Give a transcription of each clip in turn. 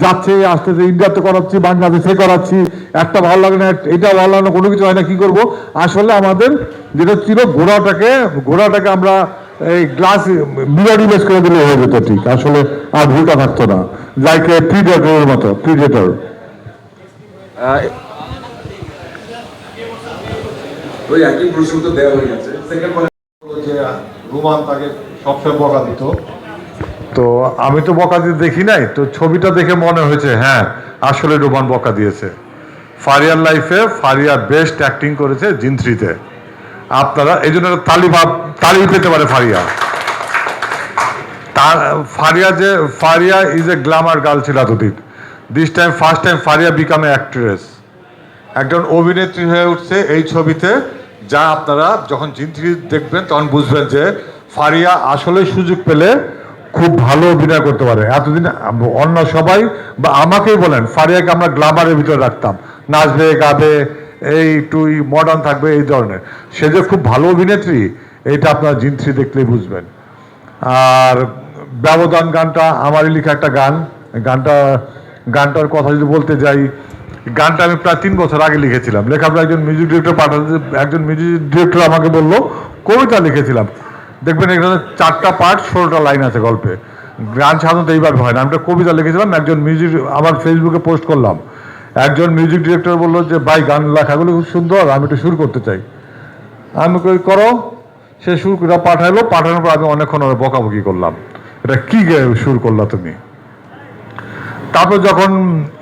যাচ্ছে আসতেছে, ইন্ডিয়াতে করাচ্ছি, বাংলাদেশে করাচ্ছি, একটা ভালো লাগে না, এটা ভালো লাগে না, কোনো কিছু হয় না, কি করব? আসলে আমাদের যেটা ছিল ঘোড়াটাকে আমরা এই গ্লাস মিরর ইমেজ করে দিলে হয়ে যেত, ঠিক আসলে আর ভুলটা থাকতো না, লাইক প্রিডেটরের মতো, প্রিডেটর। ওই একই প্রশ্ন তো দেওয়া হয়ে গেছে। সেকেন্ড যে রোমান তাকে সবসময় বকা দিত, তো আমি তো বকা দিতে দেখি নাই, তো ছবিটা দেখে মনে হয়েছে হ্যাঁ আসলে রোমান বকা দিয়েছে। ফারিয়ার লাইফে ফারিয়া বেস্ট অ্যাক্টিং করেছে জিন 3-তে। আপনারা এই জন্য তালি পেতে পারে Faria. Faria is a Glamour girl ছিল এতদিন। This time first time Faria become a actress, একজন অভিনেত্রী হয়ে উঠছে এই ছবিতে, যা আপনারা যখন জিন 3 দেখবেন তখন বুঝবেন যে ফারিয়া আসলে সুযোগ পেলে খুব ভালো অভিনয় করতে পারে। এতদিন অন্য সবাই বা আমাকেই বলেন ফারিয়াকে আমরা গ্ল্যামারের ভিতরে রাখতাম, নাচবে গাবে এই টুই মডার্ন থাকবে এই ধরনের, সে যে খুব ভালো অভিনেত্রী এইটা আপনারা জিন 3 দেখলেই বুঝবেন। আর ব্যবধান গানটা আমারই লেখা একটা গান। গানটার কথা যদি বলতে যাই, গানটা আমি প্রায় 3 বছর আগে লিখেছিলাম। লেখার পর একজন মিউজিক ডিরেক্টর পাঠাতে, একজন মিউজিক ডিরেক্টর আমাকে বললো কবিতা লিখেছিলাম। দেখবেন এখানে 4টা পার্ট 16টা লাইন আছে গল্পে। গান সাধারণত এইভাবে হয় না। আমি একটা কবিতা লিখেছিলাম, একজন মিউজিক আমার ফেসবুকে পোস্ট করলাম। একজন মিউজিক ডিরেক্টর বললো যে ভাই গান লেখাগুলো খুব সুন্দর, আমি একটু সুর করতে চাই। আমি করো, সে সুর করে পাঠানোর পর আমি অনেকক্ষণ বকাবকি করলাম, এটা কি সুর করলা তুমি। তারপর যখন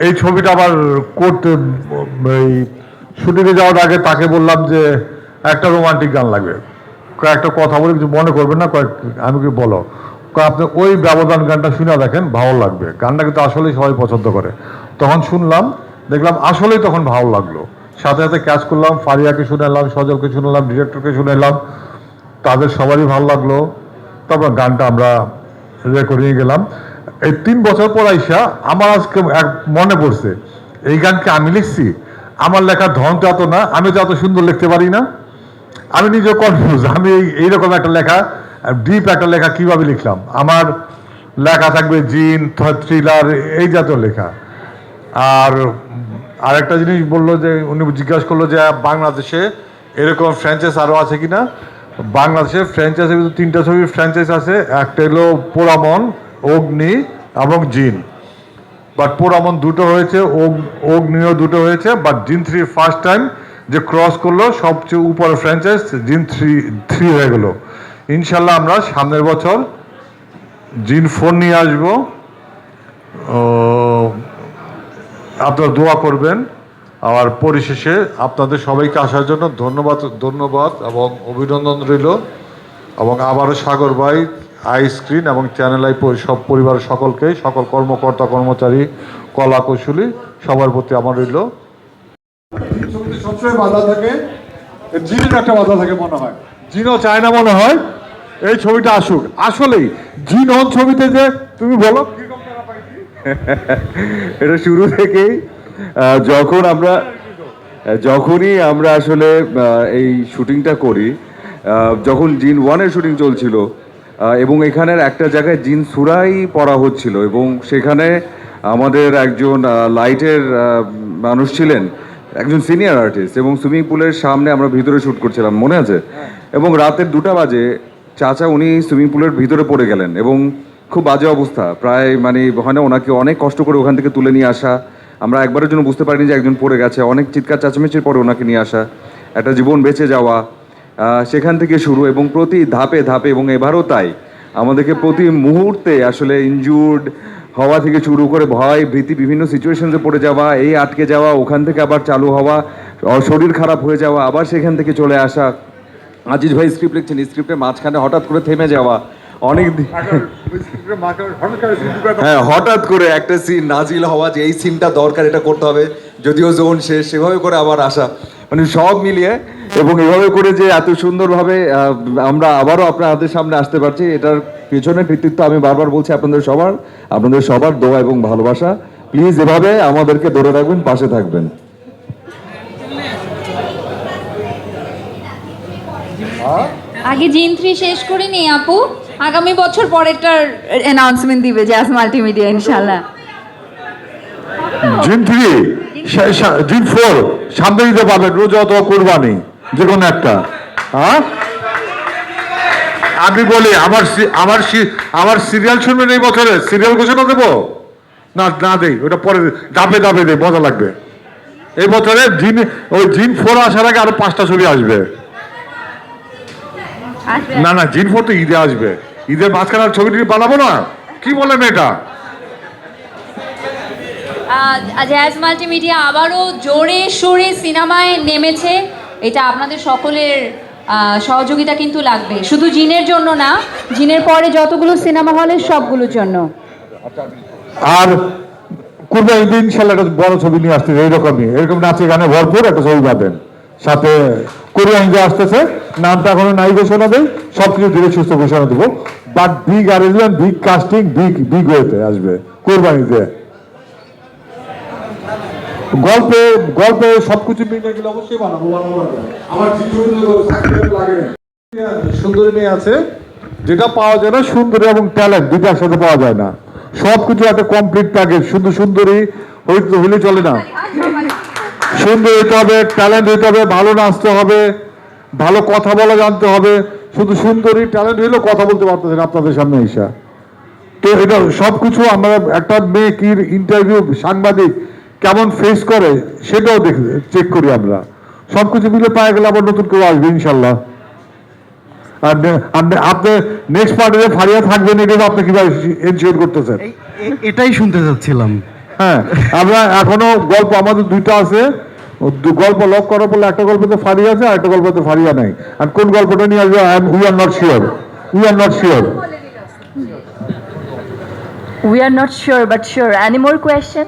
এই ছবিটা আবার করতে, এই শুটিংয়ে যাওয়ার আগে তাকে বললাম যে একটা রোমান্টিক গান লাগবে, কয়েকটা কথা বলে কিছু মনে করবেন না, আমি কি বলো, আপনি ওই ব্যবধান গানটা শুনে দেখেন, ভালো লাগবে। গানটা কিন্তু আসলেই সবাই পছন্দ করে। তখন শুনলাম, দেখলাম আসলেই তখন ভালো লাগলো। সাথে সাথে ক্যাচ করলাম, ফারিয়াকে শুনেলাম, সজলকে শুনলাম, ডিরেক্টরকে শুনেলাম, তাদের সবারই ভালো লাগলো। তারপর গানটা আমরা রেকর্ডিংয়ে গেলাম। এই 3 বছর পর আইসা আমার আজকে মনে পড়ছে এই গানকে আমি লিখছি। আমার লেখার ধরন তো এত না, আমি তো এত সুন্দর লিখতে পারি না। আমি নিজে কনফিউজ, আমি এইরকম একটা লেখা, ডিপ একটা লেখা কিভাবে লিখলাম। আমার লেখা থাকবে জিন, থ্রিলার, এই জাতীয় লেখা। আর আরেকটা জিনিস বললো যে, উনি জিজ্ঞাসা করলো যে বাংলাদেশে এরকম ফ্র্যাঞ্চাইজ আরও আছে কিনা। বাংলাদেশে ফ্র্যাঞ্চাইজের ভিতরে 3টা ছবির ফ্র্যাঞ্চাইজ আছে, একটা হলো পোড়ামন, অগ্নি এবং জিন। বাট পোড়ামন 2টো হয়েছে, অগ্নিও 2টো হয়েছে, বাট জিন 3 ফার্স্ট টাইম যে ক্রস করলো সবচেয়ে উপরে ফ্র্যাঞ্চাইজ জিন 3 হয়ে গেল। ইনশাল্লাহ আমরা সামনের বছর জিন 4 নিয়ে আসবো, আপনারা দোয়া করবেন। আর পরিশেষে আপনাদের সবাইকে আসার জন্য ধন্যবাদ এবং অভিনন্দন রইল। এবং আবারও সাগর ভাই, আইস্ক্রিন এবং চ্যানেল আই সব পরিবারের সকলকে, সকল কর্মকর্তা কর্মচারী, কলা কৌশলী সবার প্রতি আমার রইল। সবসময় বাধা থাকে, জিনের একটা বাধা থাকে মনে হয়, জিনও চায় না মনে হয় এই ছবিটা আসুক। আসলেই জিন হন ছবিতে যে তুমি বলো এটা শুরু থেকেই যখনই আমরা আসলে এই শুটিংটা করি, যখন জিন 1-এর শুটিং চলছিল এবং এখানের একটা জায়গায় জিন সুরাই পড়া হচ্ছিল এবং সেখানে আমাদের একজন লাইটের মানুষ ছিলেন, একজন সিনিয়র আর্টিস্ট, এবং সুইমিং পুলের সামনে আমরা ভিতরে শ্যুট করছিলাম, মনে আছে? এবং রাতের 2টা বাজে চাচা উনি সুইমিং পুলের ভিতরে পড়ে গেলেন এবং খুব বাজে অবস্থা, প্রায় মানে হয় না, ওনাকে অনেক কষ্ট করে ওখান থেকে তুলে নিয়ে আসা, আমরা একবারের জন্য বুঝতে পারিনি যে একজন পড়ে গেছে, অনেক চিৎকার চেঁচামেচির পরে ওনাকে নিয়ে আসা, একটা জীবন বেঁচে যাওয়া, সেখান থেকে শুরু। এবং প্রতি ধাপে ধাপে, এবং এবারও তাই, আমাদেরকে প্রতি মুহূর্তে আসলে ইনজুর্ড হওয়া থেকে শুরু করে ভয় ভীতি, বিভিন্ন সিচুয়েশনসে পড়ে যাওয়া, এই আটকে যাওয়া, ওখান থেকে আবার চালু হওয়া, শরীর খারাপ হয়ে যাওয়া, আবার সেখান থেকে চলে আসা, আজিজ ভাই স্ক্রিপ্ট লিখছেন, স্ক্রিপ্টের মাঝখানে হঠাৎ করে থেমে যাওয়া, অনেক হ্যাঁ হঠাৎ করে একটা সিন নাজিল হওয়া যে এই সিনটা দরকার, এটা করতে হবে, যদিও জোন শেষ, সেভাবে করে আবার আসা, মানে সব মিলিয়ে। এবং এভাবে করে যে এত সুন্দরভাবে আমরা আবারও আপনাদের সামনে আসতে পারছি, এটার পেছনে কৃতিত্ব আমি বারবার বলছি আপনাদের সবার দোয়া এবং ভালোবাসা। প্লিজ এভাবে আমাদেরকে ধরে রাখবেন, পাশে থাকবেন। আগে জিন 3 শেষ করে নি আপু, আগামী বছর পরেরটার অ্যানাউন্সমেন্ট দিবে জ্যাজ মাল্টিমিডিয়া ইনশাআল্লাহ। জিন 3 জিন 4 সামনে দিতে পারবেন, রোজা অথবা কুরবানি যে কোনো একটা। হ্যাঁ আমি বলি আমার সিরিয়াল শুনবেন এই বছরে, সিরিয়াল ঘোষণা দেবো না না দেই, ওটা পরে ধাপে ধাপে দেই, মজা লাগবে। এই বছরে জিন 4 আসার আগে আরো 5টা ছবি আসবে। না না জিন 4 তো ঈদে আসবে, ঈদের মাঝখানে আর ছবিটি বানাবো না, কি বলেন এটা? জ্যাজ মাল্টিমিডিয়া আবারও জোরে সোরে সিনেমায় নেমেছে, এটা আপনাদের সকলের সহযোগিতা কিন্তু লাগবে, শুধু জিনের জন্য না, জিনের পরে যতগুলো সিনেমা হলে সবগুলোর জন্য। আর কুরবানি ঈদে ইনশাল্লাহ একটা বড় ছবি নিয়ে আসতেছে, এরকম নাচে গানে ভরপুর একটা ছবি পাবেন। সাথে কোরিয়ান ঈদে আসতেছে, নামটা এখনো নাই ঘোষণা দেয়, সবকিছু ধীরে সুস্থ ঘোষণা দেবো। But big arrangement, big casting, big ওয়েতে আসবে কোরবানিতে। গল্পে সবকিছু মিলে গেলে অবশ্যই বানাবো। আমার সুন্দরী মেয়ে আছে, যেটা পাওয়া যায় না, সুন্দরী এবং ট্যালেন্ট দুইটা একসাথে পাওয়া যায় না, সবকিছু একটা কমপ্লিট প্যাকেজ। শুধু সুন্দরী হইলে চলে না, সুন্দর হইতে হবে, ট্যালেন্ট হইতে হবে, ভালো নাচতে হবে, ভালো কথা বলা জানতে হবে। শুধু সুন্দরী ট্যালেন্ট হইলেও কথা বলতে পারতেছেন আপনাদের সামনে ঈশা। তো এটা সবকিছু আমরা একটা মেয়ে কি ইন্টারভিউ, সাংবাদিক কেমন ফেস করে সেটাও চেক করি আমরা। সবকিছু মিলে পায়ে গেলে আবার নতুন কেউ আসবে ইনশাল্লাহ। আর আপনি নেক্সট পার্টিতে ফারিয়া থাকবেন, এটা আপনি কিভাবে এনশিওর করতেছেন? এটাই শুনতে চাচ্ছিলাম। হ্যাঁ, আমরা এখনো গল্প আমাদের দুইটা আছে, গল্প লক করার পর একটা গল্পতে ফারিয়া আছে আর একটা গল্পতে ফারিয়া নাই। আর কোন গল্পটা নিয়ে আসবে we are not sure. We are not sure, but sure. Any more question?